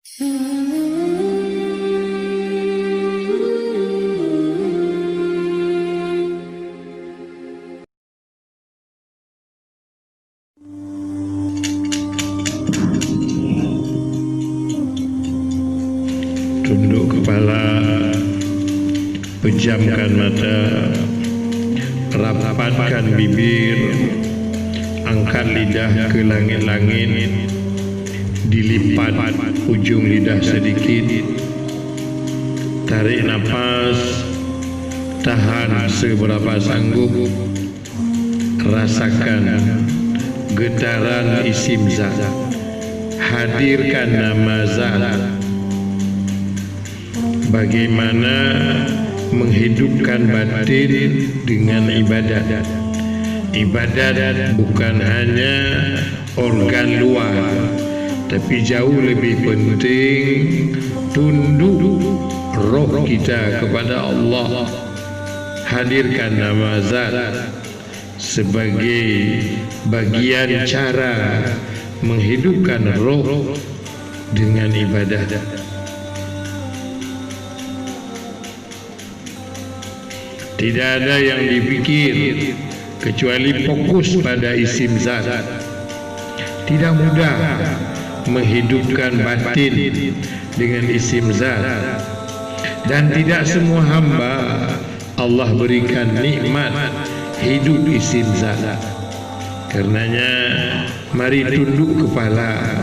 Tunduk kepala, pejamkan mata, rapatkan bibir, angkat lidah ke langit-langit, dilipat ujung lidah sedikit, tarik nafas, tahan seberapa sanggup, rasakan getaran isim zat, hadirkan nama zat. Bagaimana menghidupkan batin dengan ibadat. Ibadat bukan hanya organ luar, tapi jauh lebih penting tunduk roh kita kepada Allah. Hadirkan nama zat sebagai bagian cara menghidupkan roh dengan ibadat. Tidak ada yang dipikir kecuali fokus pada isim zat. Tidak mudah menghidupkan batin dengan isim zat, dan tidak semua hamba Allah berikan nikmat hidup isim zat. Karenanya mari tunduk kepala,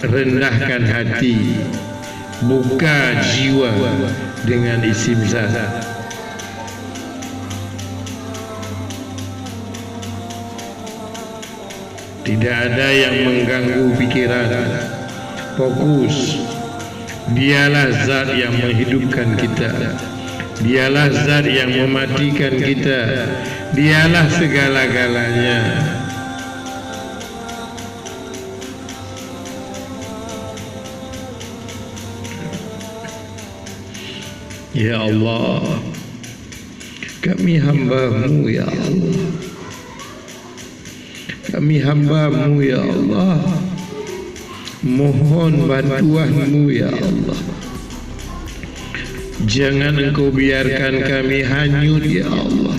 rendahkan hati, buka jiwa dengan isim zat. Tidak ada yang mengganggu pikiran. Fokus. Dialah zat yang menghidupkan kita. Dialah zat yang mematikan kita. Dialah segala-galanya. Ya Allah, kami hamba-Mu ya Allah. Kami hamba-Mu ya Allah. Mohon bantuan-Mu ya Allah. Jangan Engkau biarkan kami hanyut ya Allah.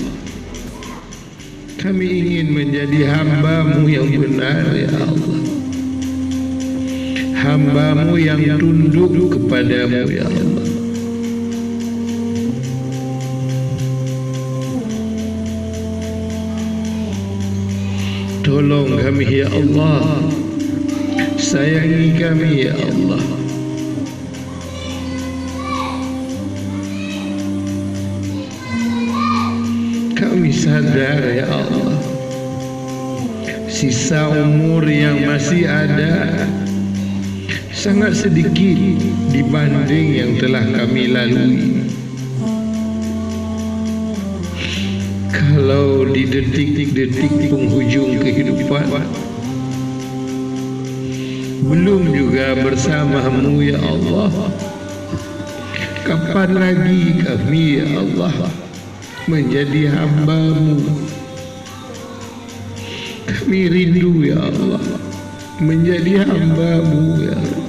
Kami ingin menjadi hamba-Mu yang benar ya Allah. Hamba-Mu yang tunduk kepada-Mu ya Allah. Tolong kami ya Allah. Sayangi kami ya Allah. Kami sadar ya Allah, sisa umur yang masih ada sangat sedikit dibanding yang telah kami lalui. Kalau di detik-detik penghujung kehidupan belum juga bersama-Mu ya Allah, kapan lagi kami ya Allah menjadi hamba-Mu? Kami rindu ya Allah menjadi hamba-Mu ya Allah.